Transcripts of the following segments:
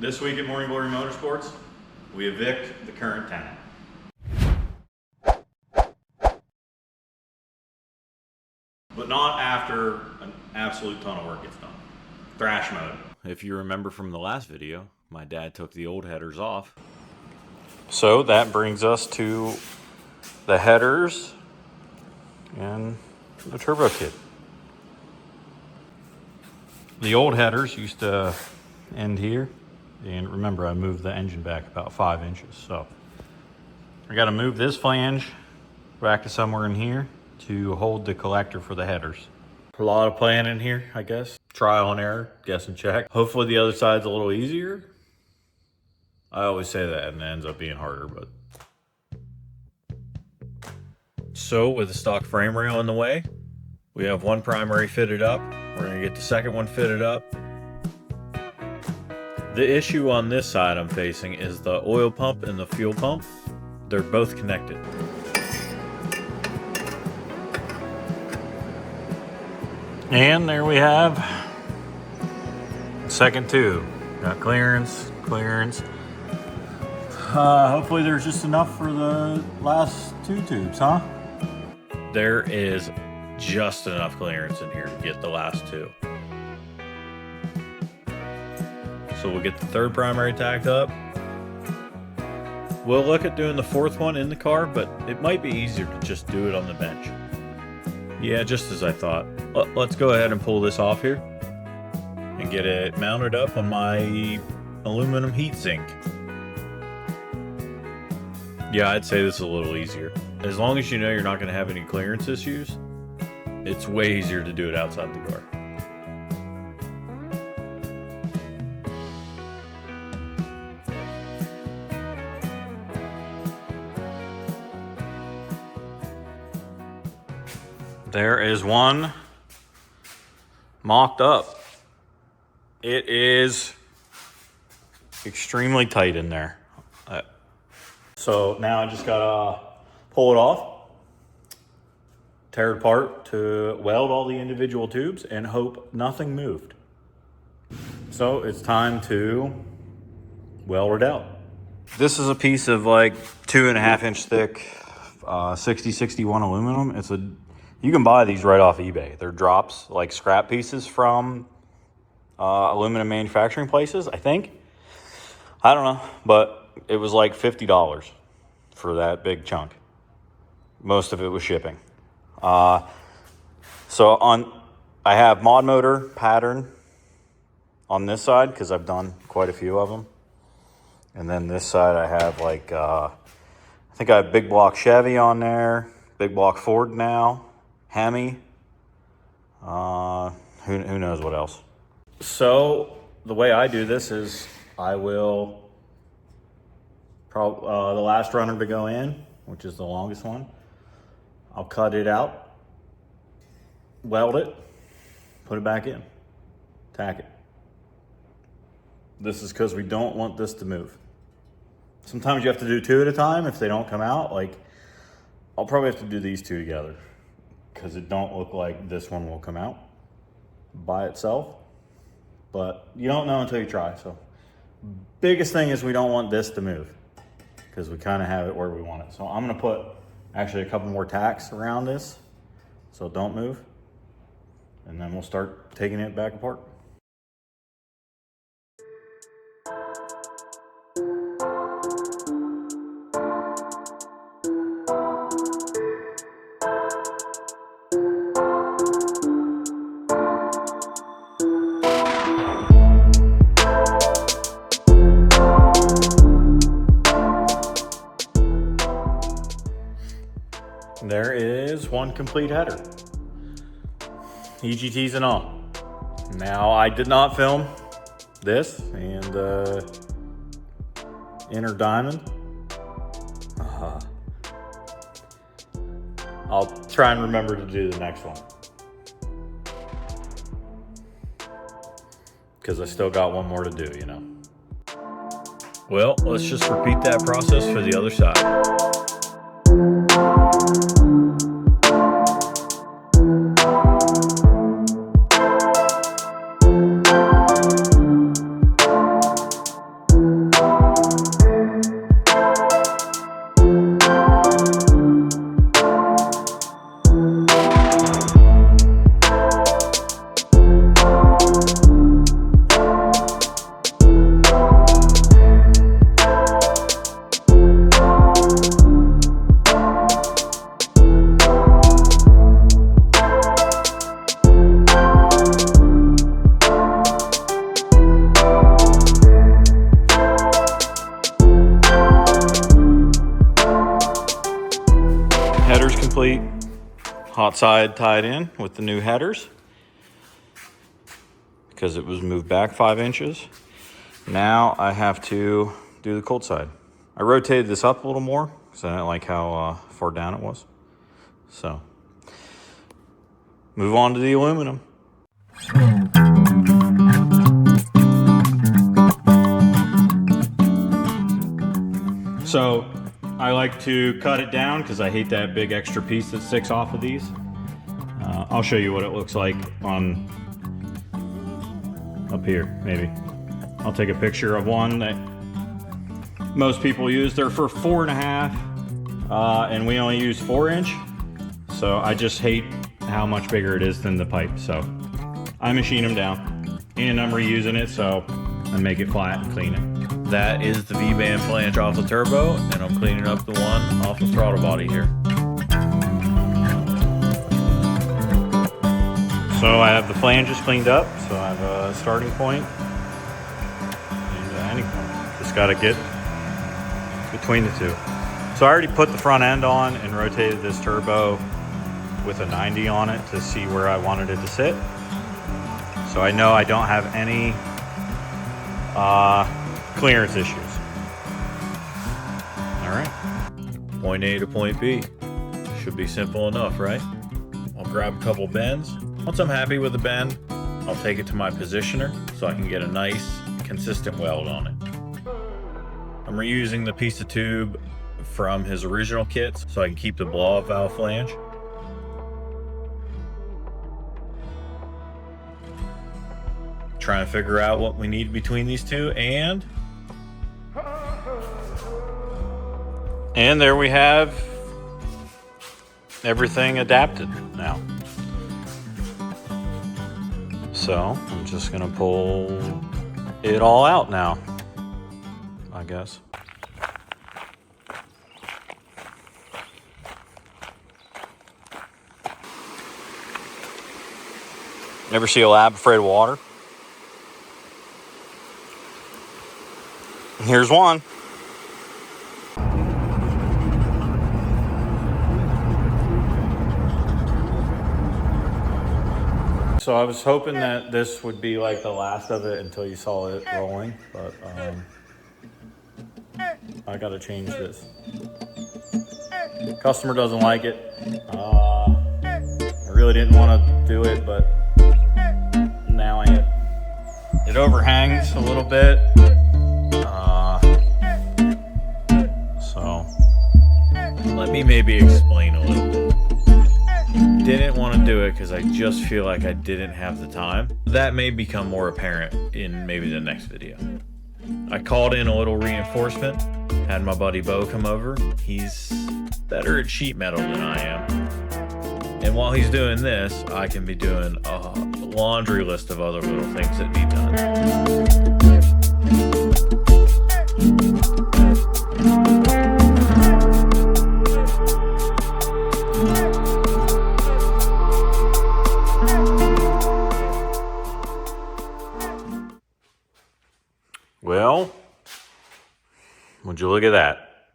This week at Morning Glory Motorsports, we evict the current tenant. But not after an absolute ton of work gets done. Thrash mode. If you remember from the last video, my dad took the old headers off. So that brings us to the headers and the turbo kit. The old headers used to end here. And remember, I moved the engine back about 5 inches. So I got to move this flange back to somewhere in here to hold the collector for the headers. A lot of planning here, I guess. Trial and error, guess and check. Hopefully the other side's a little easier. I always say that and it ends up being harder, but. So with the stock frame rail in the way, we have one primary fitted up. We're gonna get the second one fitted up. The issue on this side I'm facing is the oil pump and the fuel pump. They're both connected. And there we have second tube. Got clearance. Hopefully there's just enough for the last 2 tubes, huh? There is just enough clearance in here to get the last 2. So we'll get the third primary tacked up. We'll look at doing the fourth one in the car, but it might be easier to just do it on the bench. Yeah, just as I thought. Let's go ahead and pull this off here and get it mounted up on my aluminum heatsink. Yeah, I'd say this is a little easier. As long as you know you're not going to have any clearance issues, it's way easier to do it outside the car. There is one mocked up. It is extremely tight in there. So now I just gotta pull it off, tear it apart to weld all the individual tubes and hope nothing moved. So it's time to weld it out. This is a piece of like 2.5 inch thick 6061 aluminum. You can buy these right off eBay. They're drops, like scrap pieces from aluminum manufacturing places, I think. I don't know, but it was like $50 for that big chunk. Most of it was shipping. I have mod motor pattern on this side because I've done quite a few of them. And then this side I have like, I think I have big block Chevy on there, big block Ford now. Hemi, who knows what else. So the way I do this is I will the last runner to go in, which is the longest one, I'll cut it out, weld it, put it back in, tack it. This is because we don't want this to move. Sometimes you have to do 2 at a time if they don't come out. Like, I'll probably have to do these 2 together, because it don't look like this one will come out by itself, but you don't know until you try. So biggest thing is we don't want this to move because we kind of have it where we want it. So I'm going to put actually a couple more tacks around this so don't move, and then we'll start taking it back apart. There is one complete header, EGTs and all. Now I did not film this and inner diamond. I'll try and remember to do the next one, because I still got one more to do, you know. Well, let's just repeat that process for the other side. complete. Hot side tied in with the new headers because it was moved back 5 inches. Now I have to do the cold side. I rotated this up a little more because I didn't like how far down it was. So, move on to the aluminum. So, I like to cut it down because I hate that big extra piece that sticks off of these. I'll show you what it looks like on up here, maybe. I'll take a picture of one that most people use. They're for 4.5, and we only use 4-inch. So I just hate how much bigger it is than the pipe. So I machine them down, and I'm reusing it, so I make it flat and clean it. That is the V-band flange off the turbo, and I'm cleaning up the one off the throttle body here. So I have the flanges cleaned up, so I have a starting point and an ending point. Just gotta get between the two. So I already put the front end on and rotated this turbo with a 90 on it to see where I wanted it to sit. So I know I don't have any clearance issues. All right. Point A to point B. Should be simple enough, right? I'll grab a couple bends. Once I'm happy with the bend, I'll take it to my positioner so I can get a nice, consistent weld on it. I'm reusing the piece of tube from his original kits so I can keep the blow-off valve flange. Trying to figure out what we need between these two, and there we have everything adapted now. So I'm just gonna pull it all out now, I guess. Ever see a lab afraid of water? Here's one. So I was hoping that this would be like the last of it until you saw it rolling, but I gotta change this. Customer doesn't like it. I really didn't want to do it, but now I am. It overhangs a little bit. So let me maybe explain a little bit. Didn't want to do it because I just feel like I didn't have the time. That may become more apparent in maybe the next video. I called in a little reinforcement, had my buddy Bo come over. He's better at sheet metal than I am. And while he's doing this, I can be doing a laundry list of other little things that need done. Well, would you look at that?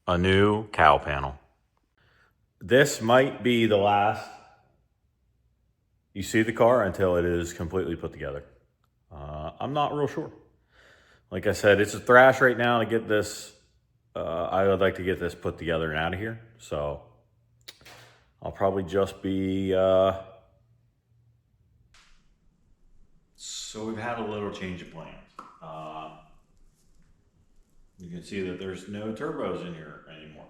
A new cowl panel. This might be the last you see the car until it is completely put together. I'm not real sure. Like I said, it's a thrash right now to get this. I would like to get this put together and out of here. So I'll probably just be... So we've had a little change of plans. You can see that there's no turbos in here anymore.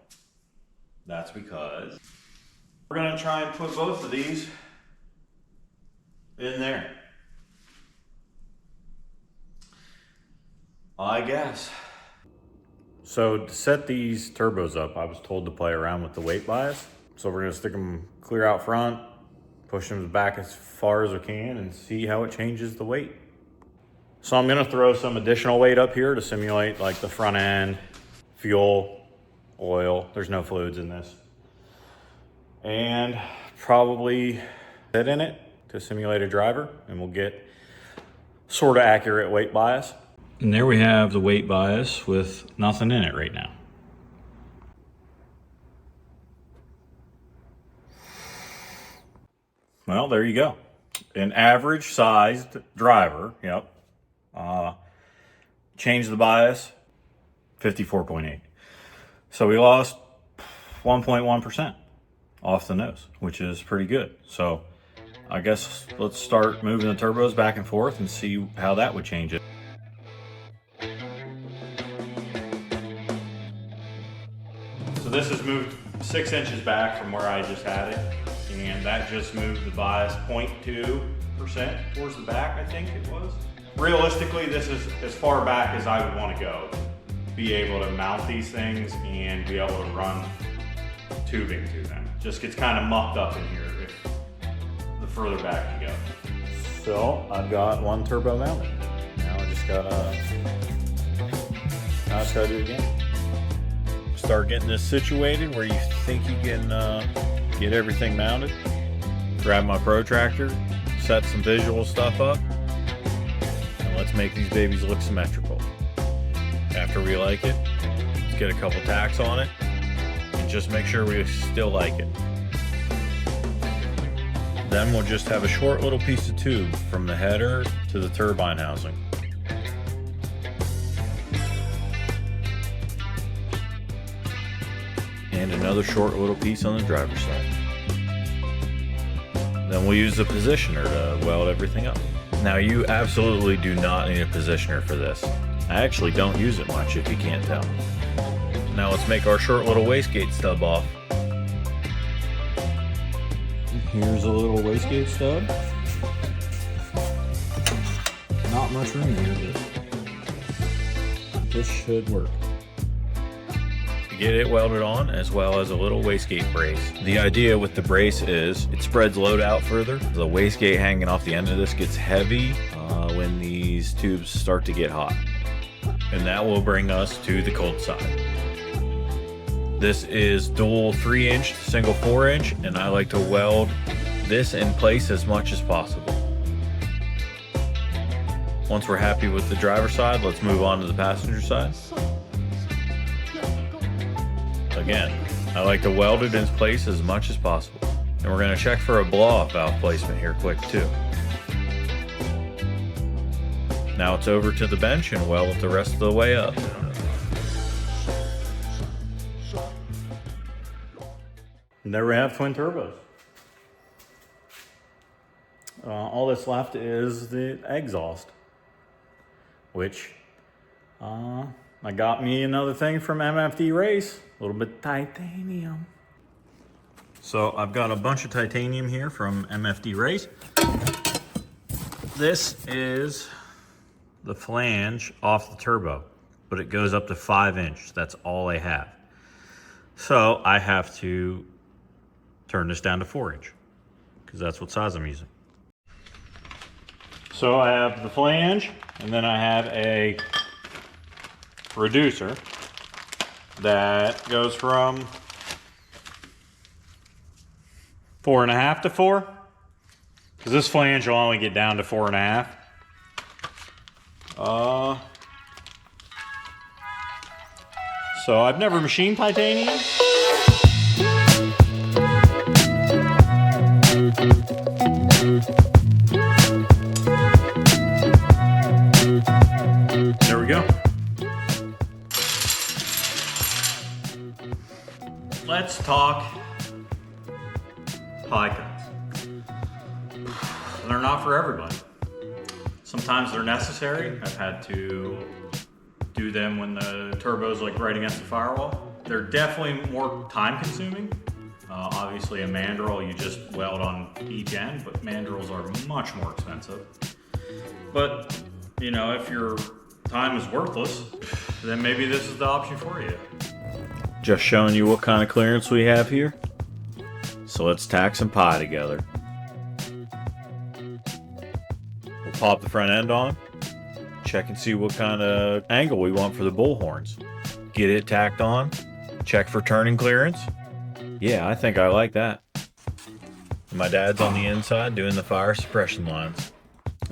That's because we're gonna try and put both of these in there, I guess. So to set these turbos up, I was told to play around with the weight bias. So we're gonna stick them clear out front, push them back as far as we can, and see how it changes the weight. So I'm gonna throw some additional weight up here to simulate like the front end, fuel, oil. There's no fluids in this. And probably sit in it to simulate a driver, and we'll get sort of accurate weight bias. And there we have the weight bias with nothing in it right now. Well, there you go. An average sized driver, yep. Changed the bias, 54.8. So we lost 1.1% off the nose, which is pretty good. So I guess let's start moving the turbos back and forth and see how that would change it. So this has moved 6 inches back from where I just had it, and that just moved the bias 0.2% towards the back, I think it was. Realistically, this is as far back as I would want to go. Be able to mount these things and be able to run tubing to them. Just gets kind of mucked up in here if the further back you go. So I've got one turbo mounted. Now I just gotta do it again. Start getting this situated where you think you can get everything mounted. Grab my protractor, set some visual stuff up, and let's make these babies look symmetrical. After we like it, let's get a couple tacks on it and just make sure we still like it. Then we'll just have a short little piece of tube from the header to the turbine housing. And another short little piece on the driver's side. Then we'll use the positioner to weld everything up. Now you absolutely do not need a positioner for this. I actually don't use it much if you can't tell. Now let's make our short little wastegate stub off. Here's a little wastegate stub. Not much room here, but this should work. Get it welded on, as well as a little wastegate brace. The idea with the brace is it spreads load out further. The wastegate hanging off the end of this gets heavy when these tubes start to get hot. And that will bring us to the cold side. This is dual 3-inch, single 4-inch, and I like to weld this in place as much as possible. Once we're happy with the driver's side, let's move on to the passenger side. Again, I like to weld it in place as much as possible. And we're going to check for a blow-off valve placement here quick too. Now it's over to the bench and weld it the rest of the way up. And there we have twin turbos. All that's left is the exhaust, which I got me another thing from MFD Race, a little bit of titanium. So I've got a bunch of titanium here from MFD Race. This is the flange off the turbo, but it goes up to 5-inch. That's all I have. So I have to turn this down to 4-inch because that's what size I'm using. So I have the flange, and then I have a reducer that goes from 4.5 to 4, because this flange will only get down to 4.5. So I've never machined titanium. There we go. Let's talk pie cuts. They're not for everybody. Sometimes they're necessary. I've had to do them when the turbo's like right against the firewall. They're definitely more time consuming. Obviously a mandrel, you just weld on each end, but mandrels are much more expensive. But, you know, if your time is worthless, then maybe this is the option for you. Just showing you what kind of clearance we have here. So let's tack some pie together. We'll pop the front end on, check and see what kind of angle we want for the bull horns. Get it tacked on, check for turning clearance. Yeah, I think I like that. And my dad's on the inside doing the fire suppression lines.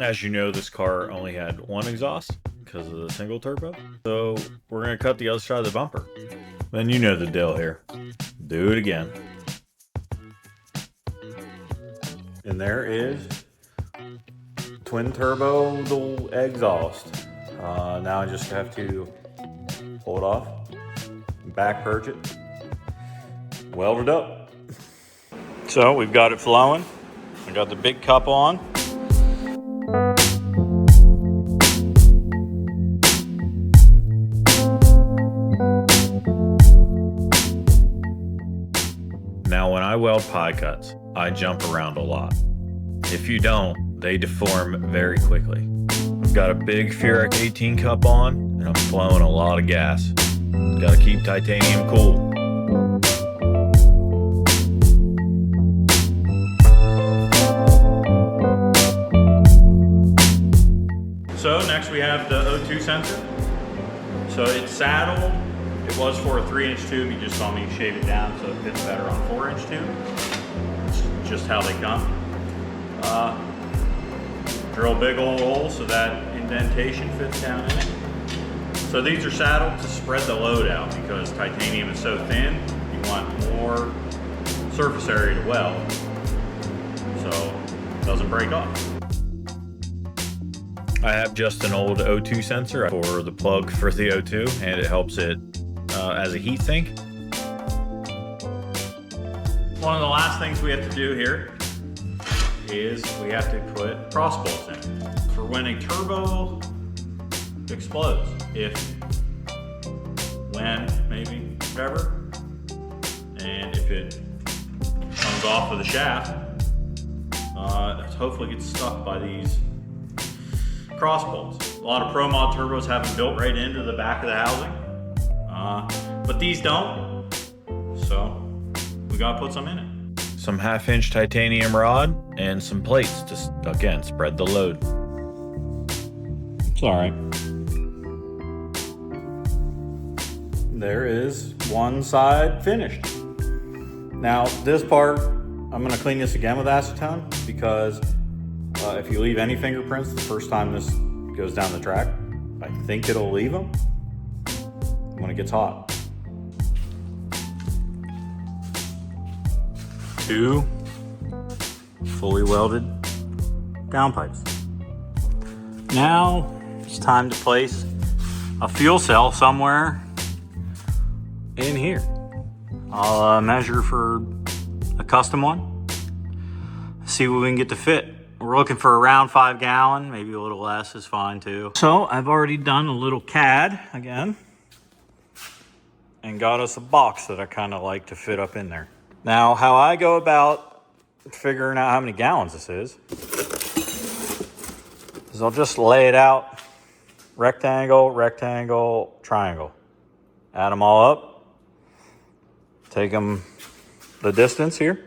As you know, this car only had one exhaust because of the single turbo. So we're gonna cut the other side of the bumper. Then you know the deal here. Do it again. And And there is twin turbo dual exhaust. Now I just have to pull it off, back purge it, weld it up. So we've got it flowing. I got the big cup on. Now when I weld pie cuts, I jump around a lot. If you don't, they deform very quickly. I've got a big Furic 18 cup on, and I'm flowing a lot of gas. Gotta keep titanium cool. So next we have the O2 sensor. So it's saddled. It was for a 3-inch tube. You just saw me shave it down so it fits better on 4-inch tube. It's just how they come. Drill a big old hole so that indentation fits down in it. So these are saddled to spread the load out because titanium is so thin, you want more surface area to weld so it doesn't break off. I have just an old O2 sensor for the plug for the O2, and it helps it as a heat sink. One of the last things we have to do here is we have to put cross bolts in for when a turbo explodes. Maybe, whatever. And if it comes off of the shaft, hopefully gets stuck by these cross bolts. A lot of Pro Mod turbos have them built right into the back of the housing, but these don't, so we gotta put some in it. Some 1/2-inch titanium rod and some plates to, again, spread the load. It's all right. There is one side finished. Now this part, I'm gonna clean this again with acetone because if you leave any fingerprints the first time this goes down the track, I think it'll leave them when it gets hot. 2 fully welded downpipes. Now it's time to place a fuel cell somewhere in here. I'll measure for a custom one, see what we can get to fit. We're looking for around 5 gallon, maybe a little less is fine too. So I've already done a little CAD again and got us a box that I kind of like to fit up in there. Now, how I go about figuring out how many gallons this is I'll just lay it out, rectangle, rectangle, triangle. Add them all up, take them the distance here,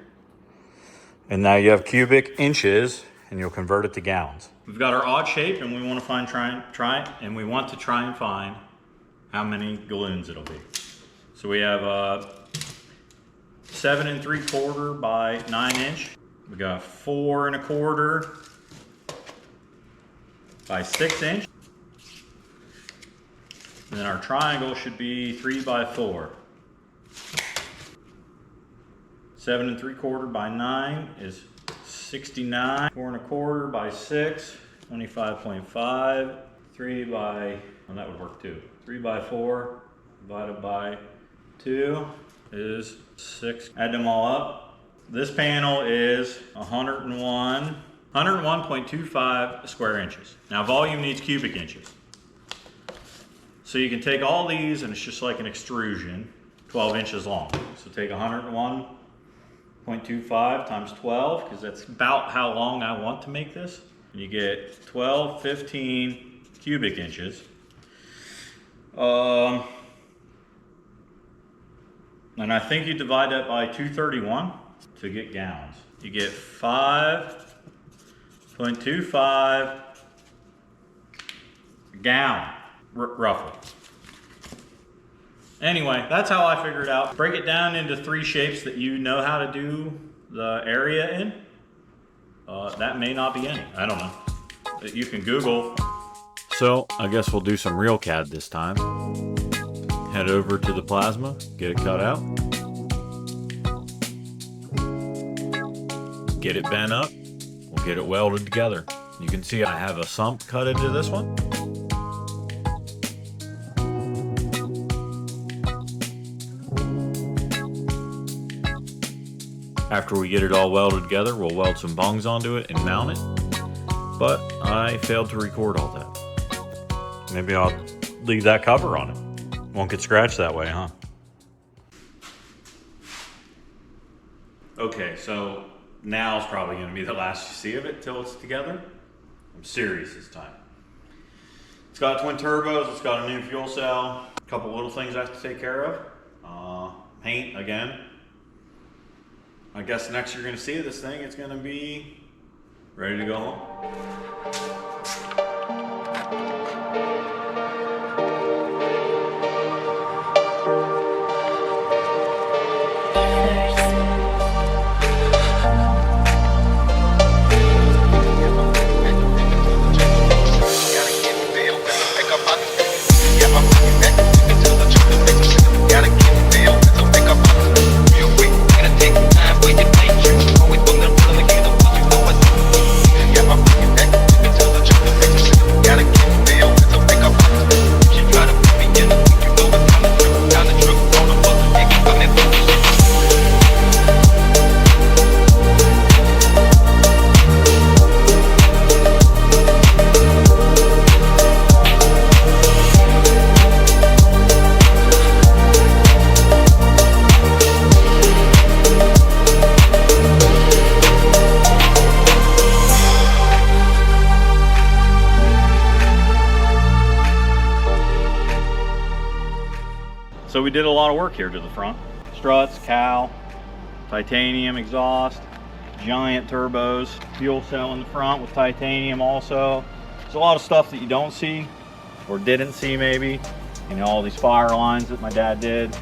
and now you have cubic inches, and you'll convert it to gallons. We've got our odd shape, and we want to try and find how many galloons it'll be. So we have 7 3/4 by 9-inch. We got 4 1/4 by 6-inch. And then our triangle should be 3 by 4. 7 3/4 by 9 is 69. 4 1/4 by 6, 25.5. 3 by, well, that would work too. 3 by 4 divided by 2 is 6. Add them all up. This panel is 101.25 square inches. Now volume needs cubic inches. So you can take all these and it's just like an extrusion, 12 inches long. So take 101.25 times 12, because that's about how long I want to make this. And you get 15 cubic inches. And I think you divide that by 231 to get gallons. You get 5.25 gallon, roughly. Anyway, that's how I figured it out. Break it down into 3 shapes that you know how to do the area in. That may not be any, I don't know. You can Google. So I guess we'll do some real CAD this time. Head over to the plasma, get it cut out. Get it bent up, we'll get it welded together. You can see I have a sump cut into this one. After we get it all welded together, we'll weld some bungs onto it and mount it. But I failed to record all that. Maybe I'll leave that cover on it. Won't get scratched that way, huh? Okay, so now's probably going to be the last you see of it till it's together. I'm serious this time. It's got twin turbos, it's got a new fuel cell, a couple little things I have to take care of. Paint again. I guess next you're going to see this thing, it's going to be ready to go home. So we did a lot of work here to the front. Struts, cowl, titanium exhaust, giant turbos, fuel cell in the front with titanium also. There's a lot of stuff that you don't see or didn't see maybe. You know, all these fire lines that my dad did.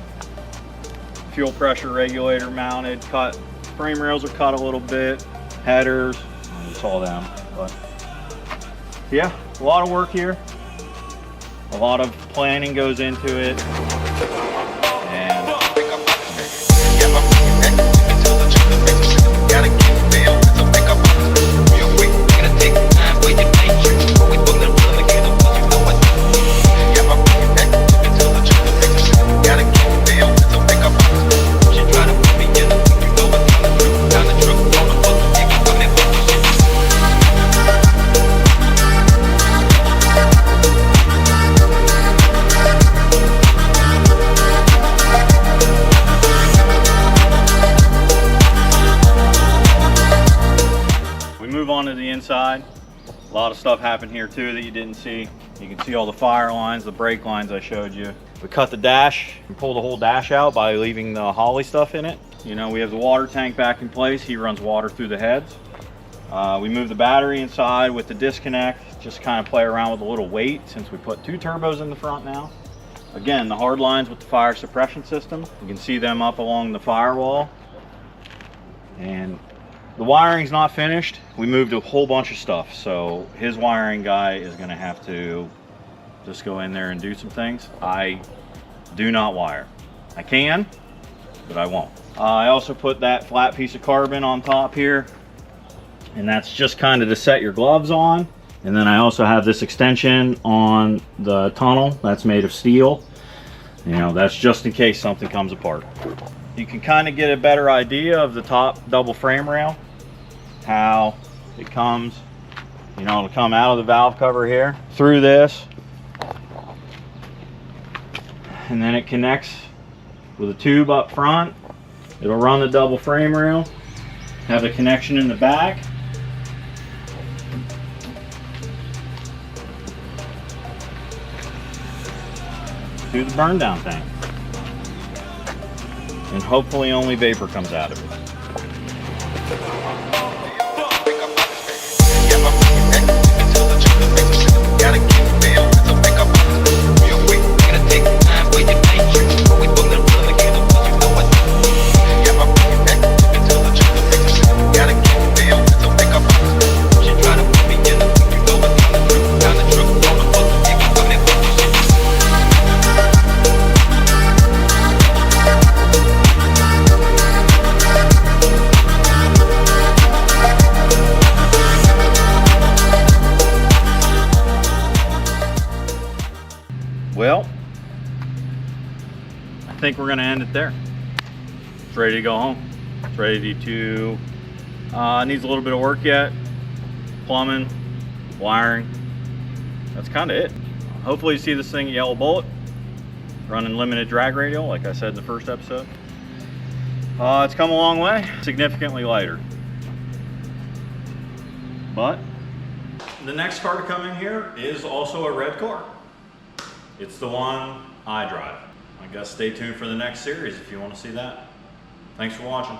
Fuel pressure regulator mounted, cut. Frame rails are cut a little bit. Headers, you saw them. But yeah, a lot of work here. A lot of planning goes into it. To the inside, a lot of stuff happened here too that you didn't see. You can see all the fire lines, the brake lines I showed you. We cut the dash and pulled the whole dash out by leaving the Holley stuff in it. You know, we have the water tank back in place. He runs water through the heads. We moved the battery inside with the disconnect, just kind of play around with a little weight since we put two turbos in the front now. Again, the hard lines with the fire suppression system, you can see them up along the firewall. And the wiring's not finished. We moved a whole bunch of stuff, so his wiring guy is going to have to just go in there and do some things. I do not wire. I can, but I won't. I also put that flat piece of carbon on top here, and that's just kind of to set your gloves on. And then I also have this extension on the tunnel that's made of steel. You know, that's just in case something comes apart. You can kind of get a better idea of the top double frame rail, how it comes, you know, it'll come out of the valve cover here through this, and then it connects with a tube up front. It'll run the double frame rail, have a connection in the back, to the burn down tank. And hopefully only vapor comes out of it. Well, I think we're gonna end it there. It's ready to go home. It's ready to, needs a little bit of work yet. Plumbing, wiring, that's kind of it. Hopefully you see this thing yellow bullet, running limited drag radial, like I said in the first episode. It's come a long way, significantly lighter. But the next car to come in here is also a red car. It's the one I drive. I guess stay tuned for the next series if you want to see that. Thanks for watching.